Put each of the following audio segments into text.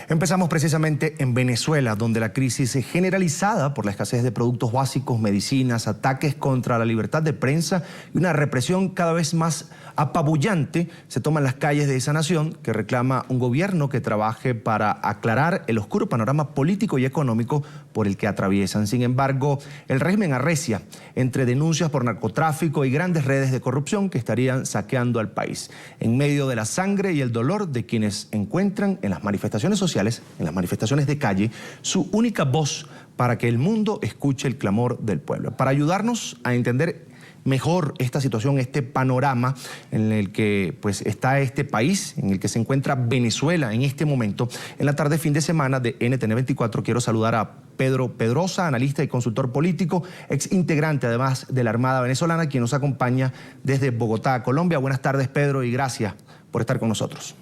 Empezamos precisamente en Venezuela, donde la crisis es generalizada por la escasez de productos básicos, medicinas, ataques contra la libertad de prensa y una represión cada vez más apabullante se toma en las calles de esa nación, que reclama un gobierno que trabaje para aclarar el oscuro panorama político y económico por el que atraviesan. Sin embargo, el régimen arrecia entre denuncias por narcotráfico y grandes redes de corrupción que estarían saqueando al país. En medio de la sangre y el dolor de quienes encuentran en las manifestaciones sociales, en las manifestaciones de calle, su única voz para que el mundo escuche el clamor del pueblo. Para ayudarnos a entender mejor esta situación, este panorama en el que está este país, en el que se encuentra Venezuela en este momento, en la tarde fin de semana de NTN 24 quiero saludar a Pedro Pedrosa, analista y consultor político, ex integrante además de la Armada venezolana, quien nos acompaña desde Bogotá, Colombia. Buenas tardes, Pedro, y gracias por estar con nosotros.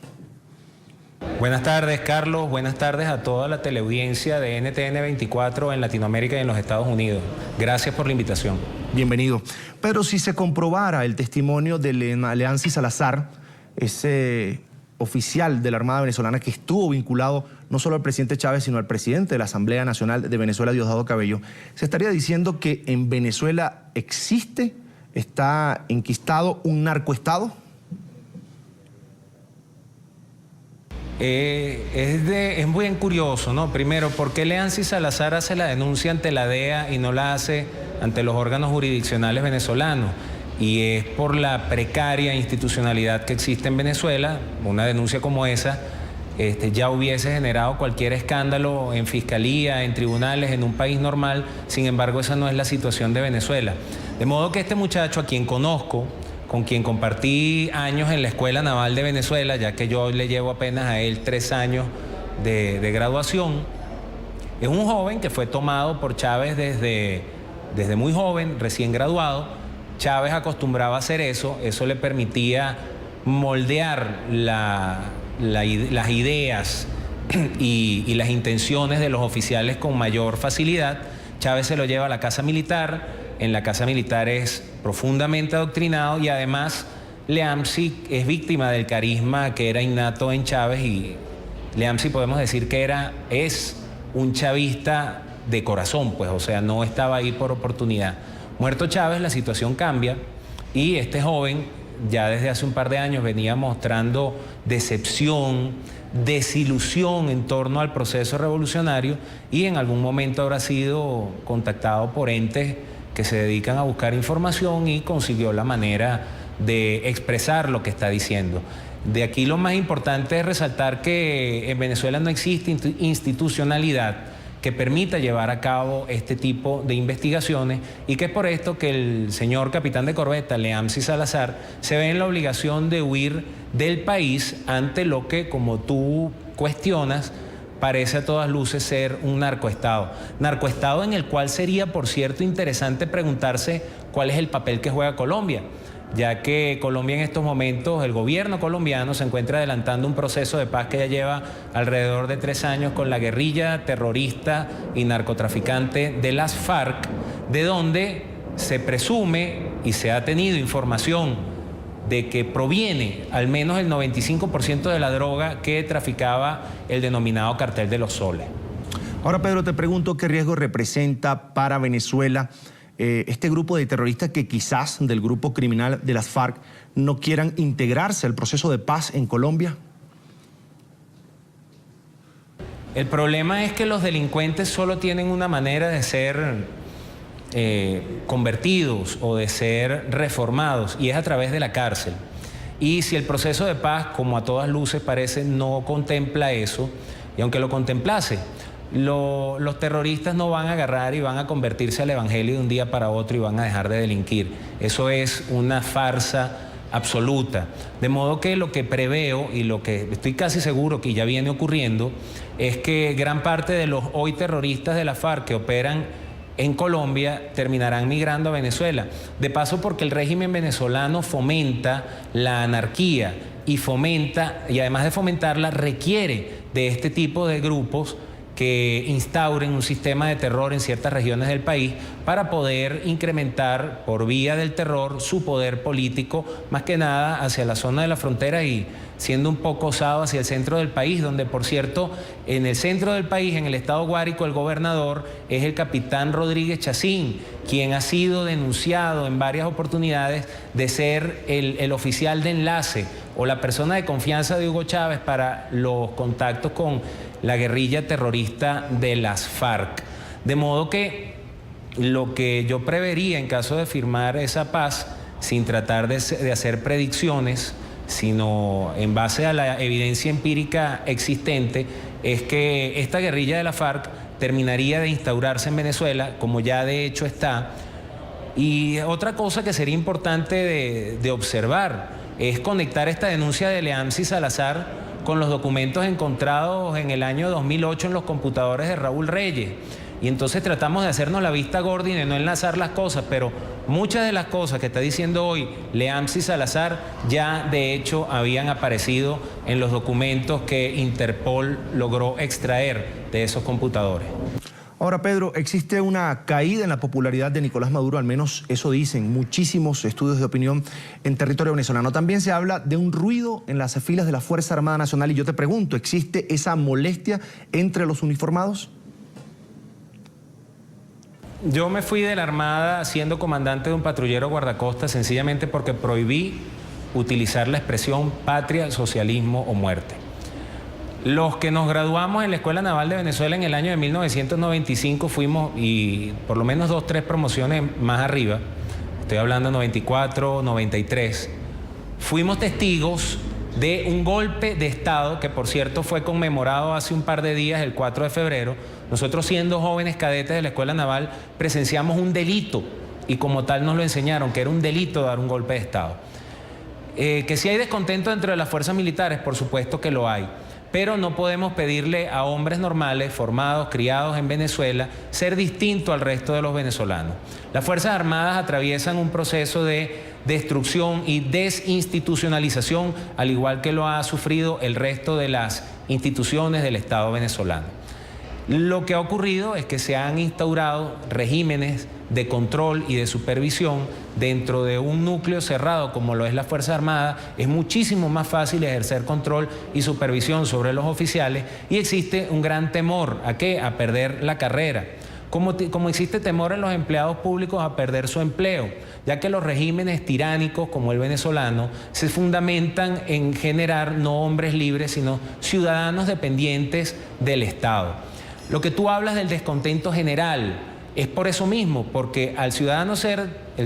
Buenas tardes, Carlos. Buenas tardes a toda la teleaudiencia de NTN 24 en Latinoamérica y en los Estados Unidos. Gracias por la invitación. Bienvenido. Pero si se comprobara el testimonio de Leancy Salazar, ese oficial de la Armada venezolana que estuvo vinculado no solo al presidente Chávez, sino al presidente de la Asamblea Nacional de Venezuela, Diosdado Cabello, se estaría diciendo que en Venezuela está enquistado un narcoestado. Es muy curioso, ¿no? Primero, ¿por qué Leancy Salazar hace la denuncia ante la DEA y no la hace ante los órganos jurisdiccionales venezolanos? Y es por la precaria institucionalidad que existe en Venezuela. Una denuncia como esa ya hubiese generado cualquier escándalo en fiscalía, en tribunales, en un país normal. Sin embargo, esa no es la situación de Venezuela. De modo que este muchacho, a quien conozco, con quien compartí años en la Escuela Naval de Venezuela, ya que yo le llevo apenas a él 3 años de graduación, es un joven que fue tomado por Chávez desde muy joven, recién graduado. Chávez acostumbraba a hacer eso le permitía moldear las ideas y las intenciones de los oficiales con mayor facilidad. Chávez se lo lleva a la casa militar. En la casa militar es profundamente adoctrinado y además Leancy es víctima del carisma que era innato en Chávez, y Leancy podemos decir que es un chavista de corazón, o sea, no estaba ahí por oportunidad. Muerto Chávez, la situación cambia y este joven ya desde hace un par de años venía mostrando decepción, desilusión en torno al proceso revolucionario, y en algún momento habrá sido contactado por entes que se dedican a buscar información y consiguió la manera de expresar lo que está diciendo. De aquí lo más importante es resaltar que en Venezuela no existe institucionalidad que permita llevar a cabo este tipo de investigaciones, y que es por esto que el señor capitán de corbeta, Leancy Salazar, se ve en la obligación de huir del país ante lo que, como tú cuestionas, parece a todas luces ser un narcoestado. Narcoestado en el cual sería, por cierto, interesante preguntarse cuál es el papel que juega Colombia, ya que Colombia en estos momentos, el gobierno colombiano se encuentra adelantando un proceso de paz que ya lleva alrededor de 3 años con la guerrilla terrorista y narcotraficante de las FARC, de donde se presume y se ha tenido información de que proviene al menos el 95% de la droga que traficaba el denominado Cartel de los Soles. Ahora, Pedro, te pregunto qué riesgo representa para Venezuela este grupo de terroristas que quizás del grupo criminal de las FARC no quieran integrarse al proceso de paz en Colombia. El problema es que los delincuentes solo tienen una manera de ser convertidos o de ser reformados, y es a través de la cárcel. Y si el proceso de paz, como a todas luces parece, no contempla eso, y aunque lo contemplase, los terroristas no van a agarrar y van a convertirse al evangelio de un día para otro y van a dejar de delinquir. Eso es una farsa absoluta. De modo que lo que preveo, y lo que estoy casi seguro que ya viene ocurriendo, es que gran parte de los hoy terroristas de la FARC que operan en Colombia terminarán migrando a Venezuela. De paso, porque el régimen venezolano fomenta la anarquía y además de fomentarla, requiere de este tipo de grupos que instauren un sistema de terror en ciertas regiones del país para poder incrementar por vía del terror su poder político, más que nada hacia la zona de la frontera, y siendo un poco osado, hacia el centro del país, donde, por cierto, en el centro del país, en el estado Guárico, el gobernador es el capitán Rodríguez Chacín, quien ha sido denunciado en varias oportunidades de ser el oficial de enlace o la persona de confianza de Hugo Chávez para los contactos con la guerrilla terrorista de las FARC. De modo que lo que yo prevería en caso de firmar esa paz, sin tratar de hacer predicciones, sino en base a la evidencia empírica existente, es que esta guerrilla de la FARC terminaría de instaurarse en Venezuela, como ya de hecho está. Y otra cosa que sería importante de observar es conectar esta denuncia de Leamsi Salazar con los documentos encontrados en el año 2008 en los computadores de Raúl Reyes. Y entonces tratamos de hacernos la vista gorda y de no enlazar las cosas, pero muchas de las cosas que está diciendo hoy Leamsi Salazar ya de hecho habían aparecido en los documentos que Interpol logró extraer de esos computadores. Ahora, Pedro, existe una caída en la popularidad de Nicolás Maduro, al menos eso dicen muchísimos estudios de opinión en territorio venezolano. También se habla de un ruido en las filas de la Fuerza Armada Nacional y yo te pregunto, ¿existe esa molestia entre los uniformados? Yo me fui de la Armada siendo comandante de un patrullero guardacosta sencillamente porque prohibí utilizar la expresión patria, socialismo o muerte. Los que nos graduamos en la Escuela Naval de Venezuela en el año de 1995 fuimos, y por lo menos 2 o 3 promociones más arriba, estoy hablando de 94, 93, fuimos testigos de un golpe de Estado que, por cierto, fue conmemorado hace un par de días, el 4 de febrero. Nosotros, siendo jóvenes cadetes de la Escuela Naval, presenciamos un delito y como tal nos lo enseñaron, que era un delito dar un golpe de Estado. Que si hay descontento dentro de las fuerzas militares, por supuesto que lo hay, pero no podemos pedirle a hombres normales, formados, criados en Venezuela, ser distinto al resto de los venezolanos. Las Fuerzas Armadas atraviesan un proceso de destrucción y desinstitucionalización, al igual que lo ha sufrido el resto de las instituciones del Estado venezolano. Lo que ha ocurrido es que se han instaurado regímenes de control y de supervisión dentro de un núcleo cerrado como lo es la Fuerza Armada. Es muchísimo más fácil ejercer control y supervisión sobre los oficiales y existe un gran temor ¿a qué? A perder la carrera. Como existe temor en los empleados públicos a perder su empleo, ya que los regímenes tiránicos como el venezolano se fundamentan en generar no hombres libres, sino ciudadanos dependientes del Estado. Lo que tú hablas del descontento general es por eso mismo, porque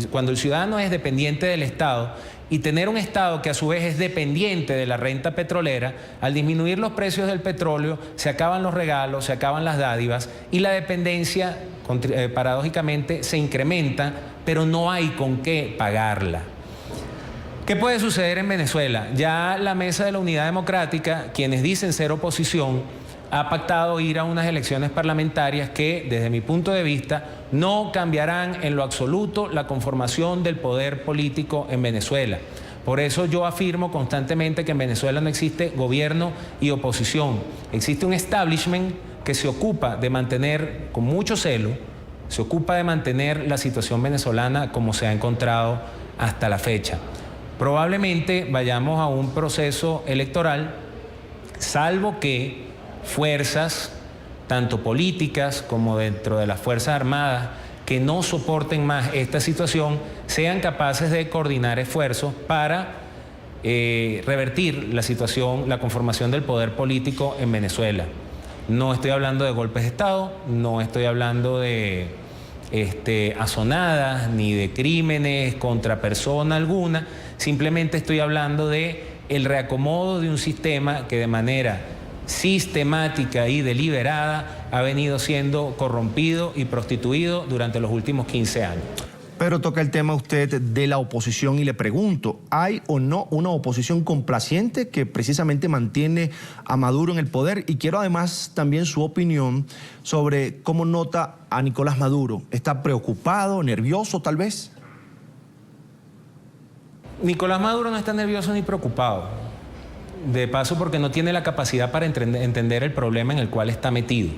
cuando el ciudadano es dependiente del Estado y tener un Estado que a su vez es dependiente de la renta petrolera, al disminuir los precios del petróleo se acaban los regalos, se acaban las dádivas y la dependencia paradójicamente se incrementa, pero no hay con qué pagarla. ¿Qué puede suceder en Venezuela? Ya la Mesa de la Unidad Democrática, quienes dicen ser oposición, ha pactado ir a unas elecciones parlamentarias que, desde mi punto de vista, no cambiarán en lo absoluto la conformación del poder político en Venezuela. Por eso yo afirmo constantemente que en Venezuela no existe gobierno y oposición. Existe un establishment que se ocupa de mantener, con mucho celo, se ocupa de mantener la situación venezolana como se ha encontrado hasta la fecha. Probablemente vayamos a un proceso electoral, salvo que fuerzas, tanto políticas como dentro de las Fuerzas Armadas, que no soporten más esta situación, sean capaces de coordinar esfuerzos para revertir la situación, la conformación del poder político en Venezuela. No estoy hablando de golpes de Estado, no estoy hablando de azonadas ni de crímenes contra persona alguna, simplemente estoy hablando de el reacomodo de un sistema que de manera sistemática y deliberada ha venido siendo corrompido y prostituido durante los últimos 15 años. Pero toca el tema usted de la oposición y le pregunto, ¿hay o no una oposición complaciente que precisamente mantiene a Maduro en el poder? Y quiero además también su opinión sobre cómo nota a Nicolás Maduro. ¿Está preocupado, nervioso tal vez? Nicolás Maduro no está nervioso ni preocupado. De paso, porque no tiene la capacidad para entender el problema en el cual está metido.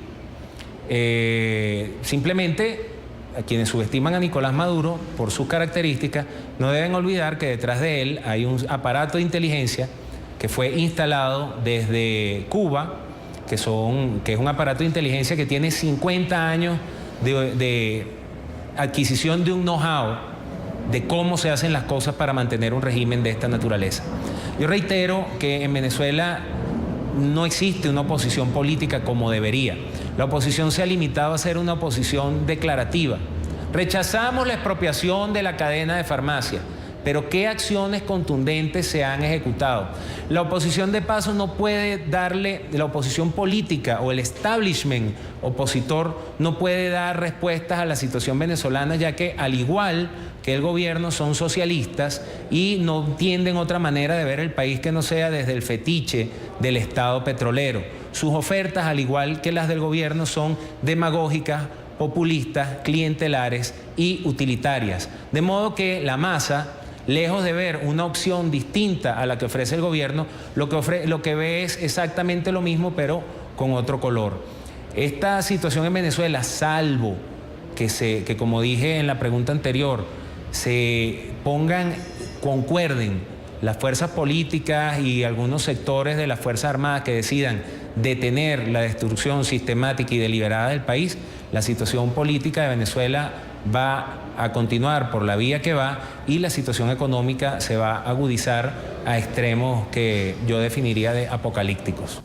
Simplemente, a quienes subestiman a Nicolás Maduro por sus características, no deben olvidar que detrás de él hay un aparato de inteligencia que fue instalado desde Cuba, que es un aparato de inteligencia que tiene 50 años de adquisición de un know-how de cómo se hacen las cosas para mantener un régimen de esta naturaleza. Yo reitero que en Venezuela no existe una oposición política como debería. La oposición se ha limitado a ser una oposición declarativa. Rechazamos la expropiación de la cadena de farmacia, pero ¿qué acciones contundentes se han ejecutado? La oposición de paso no puede darle, la oposición política o el establishment opositor no puede dar respuestas a la situación venezolana, ya que al igual que el gobierno son socialistas y no entienden otra manera de ver el país que no sea desde el fetiche del Estado petrolero. Sus ofertas, al igual que las del gobierno, son demagógicas, populistas, clientelares y utilitarias. De modo que la masa, lejos de ver una opción distinta a la que ofrece el gobierno, lo que ve es exactamente lo mismo, pero con otro color. Esta situación en Venezuela, salvo que como dije en la pregunta anterior, concuerden las fuerzas políticas y algunos sectores de las Fuerzas Armadas que decidan detener la destrucción sistemática y deliberada del país, la situación política de Venezuela va a continuar por la vía que va y la situación económica se va a agudizar a extremos que yo definiría de apocalípticos.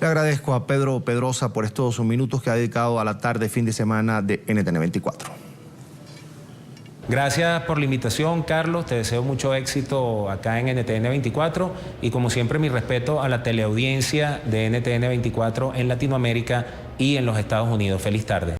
Le agradezco a Pedro Pedrosa por estos minutos que ha dedicado a la tarde, fin de semana de NTN 24. Gracias por la invitación, Carlos. Te deseo mucho éxito acá en NTN 24 y como siempre mi respeto a la teleaudiencia de NTN 24 en Latinoamérica y en los Estados Unidos. Feliz tarde.